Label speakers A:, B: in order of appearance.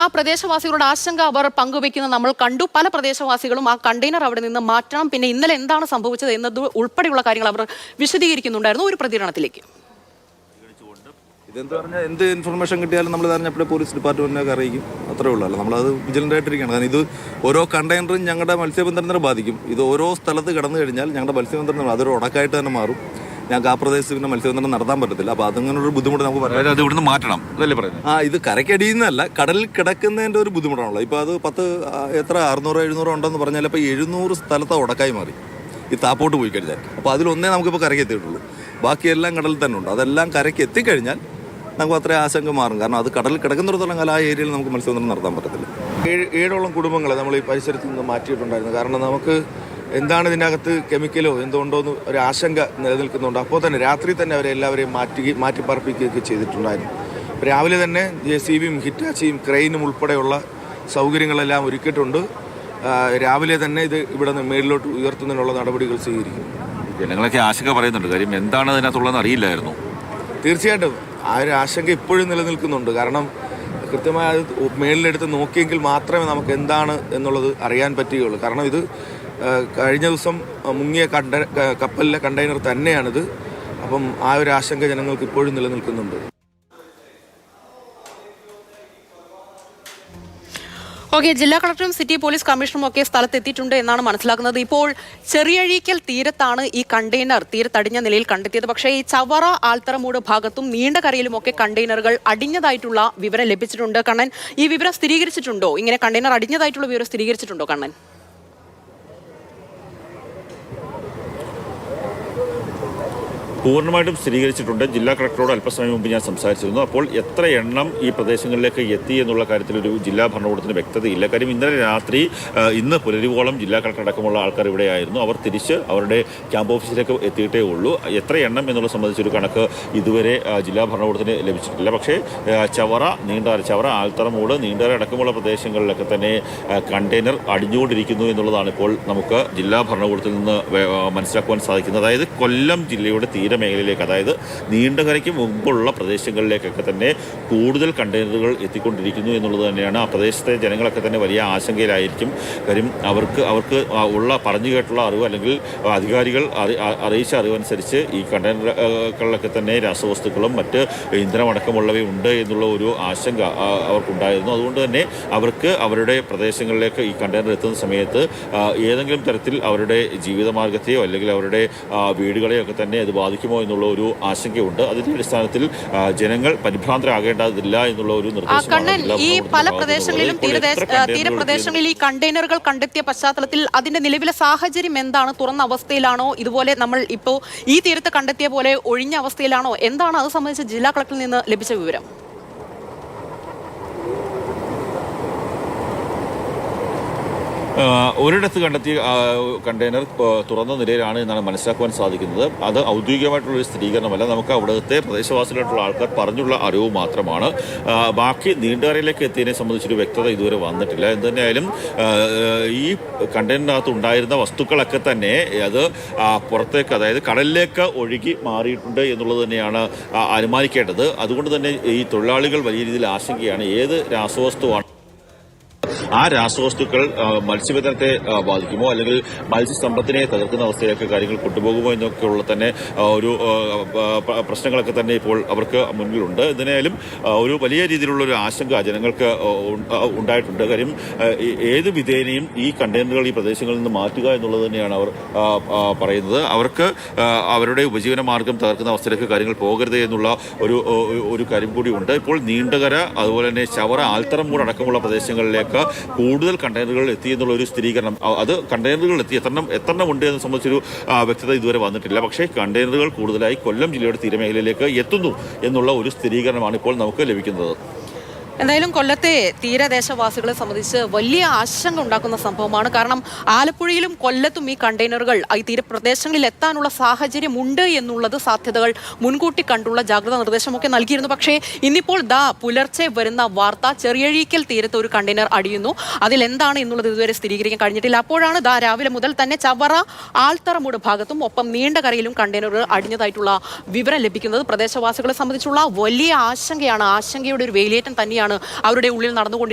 A: ആ പ്രദേശവാസികളുടെ ആശങ്ക അവർ പങ്കുവെക്കുന്നത് നമ്മൾ കണ്ടു. പല പ്രദേശവാസികളും ആ കണ്ടെയ്നർ അവിടെ നിന്ന് മാറ്റണം, പിന്നെ ഇന്നലെ എന്താണ് സംഭവിച്ചത് എന്നത് ഉൾപ്പെടെയുള്ള കാര്യങ്ങൾ അവർ വിശദീകരിക്കുന്നുണ്ടായിരുന്നു. ഒരു പ്രതികരണത്തിലേക്ക്.
B: ഇതെന്താ പറഞ്ഞാൽ എന്ത് ഇൻഫർമേഷൻ കിട്ടിയാലും നമ്മൾ അറിഞ്ഞപ്പോഴേ പോലീസ് ഡിപ്പാർട്ട്മെന്റിനൊക്കെ അറിയിക്കും. അത്രേ ഉള്ളൂ. നമ്മളത് വിജിലൻ്റ് ആയിട്ടിരിക്കുകയാണ്. കാരണം ഇത് ഓരോ കണ്ടെയ്നറും ഞങ്ങളുടെ മത്സ്യബന്ധനത്തിനെ ബാധിക്കും. ഇത് ഓരോ സ്ഥലത്ത് കടന്നു കഴിഞ്ഞാൽ ഞങ്ങളുടെ മത്സ്യബന്ധനം അതൊരു ഉടക്കായിട്ട് തന്നെ മാറും. ഞങ്ങൾക്ക് ആ പ്രദേശത്ത് പിന്നെ മത്സ്യബന്ധനം നടത്താൻ പറ്റത്തില്ല. അപ്പോൾ അതങ്ങനൊരു ബുദ്ധിമുട്ട് നമുക്ക് പറയാം.
C: അത് ഇവിടുന്ന് മാറ്റണം എന്നല്ലേ പറയുന്നത്?
B: ഇത് കരയ്ക്കടിയുന്നതല്ല, കടലിൽ കിടക്കുന്നതിൻ്റെ ഒരു ബുദ്ധിമുട്ടാണല്ലോ. ഇപ്പോൾ അത് 600-700 ഉണ്ടെന്ന് പറഞ്ഞാൽ ഇപ്പോൾ 700 സ്ഥലത്ത് ഉടക്കായി മാറി ഈ താപ്പോട്ട് പോയി കഴിഞ്ഞാൽ. അപ്പോൾ അതിലൊന്നേ നമുക്കിപ്പോൾ കരയ്ക്ക് എത്തിയിട്ടുള്ളൂ. ബാക്കിയെല്ലാം കടലിൽ തന്നെ ഉണ്ട്. അതെല്ലാം കരയ്ക്ക് എത്തിക്കഴിഞ്ഞാൽ നമുക്ക് അത്രയും ആശങ്ക മാറും. കാരണം അത് കടലിൽ കിടക്കുന്നിടത്തോളം കാലം ആ ഏരിയയിൽ നമുക്ക് മത്സ്യബന്ധനം നടത്താൻ പറ്റത്തില്ല. 7ഓളം കുടുംബങ്ങളെ നമ്മൾ ഈ പരിസരത്ത് നിന്ന് മാറ്റിയിട്ടുണ്ടായിരുന്നു. കാരണം നമുക്ക് എന്താണ് ഇതിനകത്ത് കെമിക്കലോ എന്തുകൊണ്ടോ എന്ന് ഒരു ആശങ്ക നിലനിൽക്കുന്നുണ്ട്. അപ്പോൾ തന്നെ രാത്രി തന്നെ അവരെ എല്ലാവരെയും മാറ്റിപ്പാർപ്പിക്കുകയൊക്കെ ചെയ്തിട്ടുണ്ടായിരുന്നു. രാവിലെ തന്നെ JCBയും ഹിറ്റാച്ചിയും ക്രെയിനും ഉൾപ്പെടെയുള്ള സൗകര്യങ്ങളെല്ലാം ഒരുക്കിയിട്ടുണ്ട്. രാവിലെ തന്നെ ഇത് ഇവിടെ നിന്ന് മേളിലോട്ട് ഉയർത്തുന്നതിനുള്ള നടപടികൾ സ്വീകരിക്കും.
C: ജനങ്ങളൊക്കെ ആശങ്ക പറയുന്നുണ്ട്. കാര്യം എന്താണ് അതിനകത്തുള്ളതെന്ന് അറിയില്ലായിരുന്നു.
B: തീർച്ചയായിട്ടും ആ ഒരു ആശങ്ക ഇപ്പോഴും നിലനിൽക്കുന്നുണ്ട്. കാരണം കൃത്യമായി മേളിലെടുത്ത് നോക്കിയെങ്കിൽ മാത്രമേ നമുക്ക് എന്താണ് എന്നുള്ളത് അറിയാൻ പറ്റുകയുള്ളൂ. കാരണം ഇത് കഴിഞ്ഞ ദിവസം മുങ്ങിയ കപ്പലിലെ കണ്ടെയ്നർ തന്നെയാണിത്. അപ്പം ആ ഒരു ആശങ്ക ജനങ്ങൾക്ക് ഇപ്പോഴും നിലനിൽക്കുന്നുണ്ട്.
A: ഓക്കെ, ജില്ലാ കളക്ടറും സിറ്റി പോലീസ് കമ്മീഷണറും ഒക്കെ സ്ഥലത്തെത്തിയിട്ടുണ്ട് എന്നാണ് മനസ്സിലാക്കുന്നത്. ഇപ്പോൾ ചെറിയഴീക്കൽ തീരത്താണ് ഈ കണ്ടെയ്നർ തീരത്തടിഞ്ഞ നിലയിൽ കണ്ടെത്തിയത്. പക്ഷേ ഈ ചവറ ആൽത്തറമൂട് ഭാഗത്തും നീണ്ടകരയിലുമൊക്കെ കണ്ടെയ്നറുകൾ അടിഞ്ഞതായിട്ടുള്ള വിവരം ലഭിച്ചിട്ടുണ്ട്. കണ്ണൻ, ഈ വിവരം സ്ഥിരീകരിച്ചിട്ടുണ്ടോ? ഇങ്ങനെ കണ്ടെയ്നർ അടിഞ്ഞതായിട്ടുള്ള വിവരം സ്ഥിരീകരിച്ചിട്ടുണ്ടോ കണ്ണൻ?
C: പൂർണ്ണമായിട്ടും സ്ഥിരീകരിച്ചിട്ടുണ്ട്. ജില്ലാ കളക്ടറോട് അല്പസമയം മുമ്പ് ഞാൻ സംസാരിച്ചിരുന്നു. അപ്പോൾ എത്ര എണ്ണം ഈ പ്രദേശങ്ങളിലേക്ക് എത്തി എന്നുള്ള കാര്യത്തിലൊരു ജില്ലാ ഭരണകൂടത്തിന് വ്യക്തതയില്ല. കാര്യം ഇന്നലെ രാത്രി ഇന്ന് പുലരുവോളം ജില്ലാ കളക്ടർ അടക്കമുള്ള ആൾക്കാർ ഇവിടെയായിരുന്നു. അവർ തിരിച്ച് അവരുടെ ക്യാമ്പ് ഓഫീസിലേക്ക് എത്തിയിട്ടേ ഉള്ളൂ. എത്ര എണ്ണം എന്നുള്ളത് സംബന്ധിച്ചൊരു കണക്ക് ഇതുവരെ ജില്ലാ ഭരണകൂടത്തിന് ലഭിച്ചിട്ടില്ല. പക്ഷേ ചവറ ആൽത്തറമൂട് നീണ്ടകര അടക്കമുള്ള പ്രദേശങ്ങളിലൊക്കെ തന്നെ കണ്ടെയ്നർ അടിഞ്ഞുകൊണ്ടിരിക്കുന്നു എന്നുള്ളതാണ് ഇപ്പോൾ നമുക്ക് ജില്ലാ ഭരണകൂടത്തിൽ നിന്ന് മനസ്സിലാക്കുവാൻ സാധിക്കുന്നത്. അതായത് കൊല്ലം ജില്ലയുടെ മേഖലയിലേക്ക്, അതായത് നീണ്ടകരയ്ക്ക് മുമ്പുള്ള പ്രദേശങ്ങളിലേക്കൊക്കെ തന്നെ കൂടുതൽ കണ്ടെയ്നറുകൾ എത്തിക്കൊണ്ടിരിക്കുന്നു എന്നുള്ളത് തന്നെയാണ്. ആ പ്രദേശത്തെ ജനങ്ങളൊക്കെ തന്നെ വലിയ ആശങ്കയിലായിരിക്കും. കാര്യം അവർക്ക് ഉള്ള പറഞ്ഞു കേട്ടുള്ള അറിവ് അല്ലെങ്കിൽ അധികാരികൾ അറിയിച്ച അറിവനുസരിച്ച് ഈ കണ്ടെയ്നറുകളിലൊക്കെ തന്നെ രാസവസ്തുക്കളും മറ്റ് ഇന്ധനമടക്കമുള്ളവയുണ്ട് എന്നുള്ള ഒരു ആശങ്ക അവർക്കുണ്ടായിരുന്നു. അതുകൊണ്ട് തന്നെ അവർക്ക് അവരുടെ പ്രദേശങ്ങളിലേക്ക് ഈ കണ്ടെയ്നർ എത്തുന്ന സമയത്ത് ഏതെങ്കിലും തരത്തിൽ അവരുടെ ജീവിതമാർഗത്തെയോ അല്ലെങ്കിൽ അവരുടെ വീടുകളെയോ ഒക്കെ തന്നെ അത് ബാധിക്കുമോ എന്നുള്ള ഒരു ആശങ്കയുണ്ട്. അതിന്റെ അടിസ്ഥാനത്തിൽ ജനങ്ങൾ പരിഭ്രാന്തരാകേണ്ടതില്ല എന്നുള്ള ഒരു നിർദ്ദേശമാണ്.
A: ഈ പല പ്രദേശങ്ങളിലും തീരപ്രദേശങ്ങളിൽ ഈ കണ്ടെയ്നറുകൾ കണ്ടെത്തിയ പശ്ചാത്തലത്തിൽ അതിന്റെ നിലവിലെ സാഹചര്യം എന്താണ്? തുറന്ന അവസ്ഥയിലാണോ? ഇതുപോലെ നമ്മൾ ഇപ്പോൾ ഈ തീരത്ത് കണ്ടെത്തിയ പോലെ ഒഴിഞ്ഞ അവസ്ഥയിലാണോ? എന്താണ് അത് സംബന്ധിച്ച് ജില്ലാ കളക്ടറിൽ നിന്ന് ലഭിച്ച വിവരം?
C: ഒരിടത്ത് കണ്ടെത്തിയ കണ്ടെയ്നർ തുറന്ന നിലയിലാണ് എന്നാണ് മനസ്സിലാക്കുവാൻ സാധിക്കുന്നത്. അത് ഔദ്യോഗികമായിട്ടുള്ളൊരു സ്ഥിരീകരണമല്ല. നമുക്ക് അവിടുത്തെ പ്രദേശവാസികളായിട്ടുള്ള ആൾക്കാർ പറഞ്ഞുള്ള അറിവ് മാത്രമാണ്. ബാക്കി നീണ്ടകരയിലേക്ക് എത്തിയതിനെ സംബന്ധിച്ചൊരു വ്യക്തത ഇതുവരെ വന്നിട്ടില്ല. എന്തുതന്നെയായാലും ഈ കണ്ടെയ്നറിനകത്ത് ഉണ്ടായിരുന്ന വസ്തുക്കളൊക്കെ തന്നെ അത് പുറത്തേക്ക്, അതായത് കടലിലേക്ക് ഒഴുകി മാറിയിട്ടുണ്ട് എന്നുള്ളത് തന്നെയാണ് അനുമാനിക്കേണ്ടത്. അതുകൊണ്ട് തന്നെ ഈ തൊഴിലാളികൾ വലിയ രീതിയിൽ ആശങ്കയാണ്. ഏത് രാസവസ്തുവാണ് ആ രാസവസ്തുക്കൾ മത്സ്യബന്ധനത്തെ ബാധിക്കുമോ അല്ലെങ്കിൽ മത്സ്യസമ്പത്തിനെ തകർക്കുന്ന അവസ്ഥയിലേക്ക് കാര്യങ്ങൾ കൊണ്ടുപോകുമോ എന്നൊക്കെയുള്ള തന്നെ ഒരു പ്രശ്നങ്ങളൊക്കെ തന്നെ ഇപ്പോൾ അവർക്ക് മുന്നിലുണ്ട്. ഇതിനായാലും ഒരു വലിയ രീതിയിലുള്ളൊരു ആശങ്ക ജനങ്ങൾക്ക് ഉണ്ടായിട്ടുണ്ട്. കാര്യം ഏത് വിധേനയും ഈ കണ്ടെയ്നറുകൾ ഈ പ്രദേശങ്ങളിൽ നിന്ന് മാറ്റുക എന്നുള്ളത് തന്നെയാണ് അവർ പറയുന്നത്. അവർക്ക് അവരുടെ ഉപജീവന മാർഗം തകർക്കുന്ന അവസ്ഥയിലേക്ക് കാര്യങ്ങൾ പോകരുത് എന്നുള്ള ഒരു കാര്യം കൂടിയുണ്ട്. ഇപ്പോൾ നീണ്ടകര അതുപോലെ തന്നെ ചവറ ആൽത്തറമൂട് അടക്കമുള്ള പ്രദേശങ്ങളിലേക്ക് കൂടുതൽ കണ്ടെയ്നറുകൾ എത്തി എന്നുള്ള ഒരു സ്ഥിരീകരണം, അത് കണ്ടെയ്നറുകൾ എത്തി എത്രണ്ണം ഉണ്ട് എന്ന് സംബന്ധിച്ചൊരു വ്യക്തത ഇതുവരെ വന്നിട്ടില്ല. പക്ഷേ കണ്ടെയ്നറുകൾ കൂടുതലായി കൊല്ലം ജില്ലയുടെ തീരമേഖലയിലേക്ക് എത്തുന്നു എന്നുള്ള ഒരു സ്ഥിരീകരണമാണ് ഇപ്പോൾ നമുക്ക് ലഭിക്കുന്നത്.
A: എന്തായാലും കൊല്ലത്തെ തീരദേശവാസികളെ സംബന്ധിച്ച് വലിയ ആശങ്ക ഉണ്ടാക്കുന്ന സംഭവമാണ്. കാരണം ആലപ്പുഴയിലും കൊല്ലത്തും ഈ കണ്ടെയ്നറുകൾ ഈ തീരപ്രദേശങ്ങളിൽ എത്താനുള്ള സാഹചര്യം ഉണ്ട് എന്നുള്ളത് സാധ്യതകൾ മുൻകൂട്ടി കണ്ടുള്ള ജാഗ്രതാ നിർദ്ദേശമൊക്കെ നൽകിയിരുന്നു. പക്ഷേ ഇന്നിപ്പോൾ പുലർച്ചെ വരുന്ന വാർത്ത ചെറിയഴീക്കൽ തീരത്ത് ഒരു കണ്ടെയ്നർ അടിയുന്നു. അതിലെന്താണ് എന്നുള്ളത് ഇതുവരെ സ്ഥിരീകരിക്കാൻ കഴിഞ്ഞിട്ടില്ല. അപ്പോഴാണ് രാവിലെ മുതൽ തന്നെ ചവറ ആൽത്തറമൂട് ഭാഗത്തും ഒപ്പം നീണ്ടകരയിലും കണ്ടെയ്നറുകൾ അടിഞ്ഞതായിട്ടുള്ള വിവരം ലഭിക്കുന്നത്. പ്രദേശവാസികളെ സംബന്ധിച്ചുള്ള വലിയ ആശങ്കയാണ്, ആശങ്കയുടെ ഒരു വേലിയേറ്റം തന്നെയാണ് അവരുടെ ഉള്ളിൽ നടന്നുകൊണ്ടിരിക്കുന്നത്.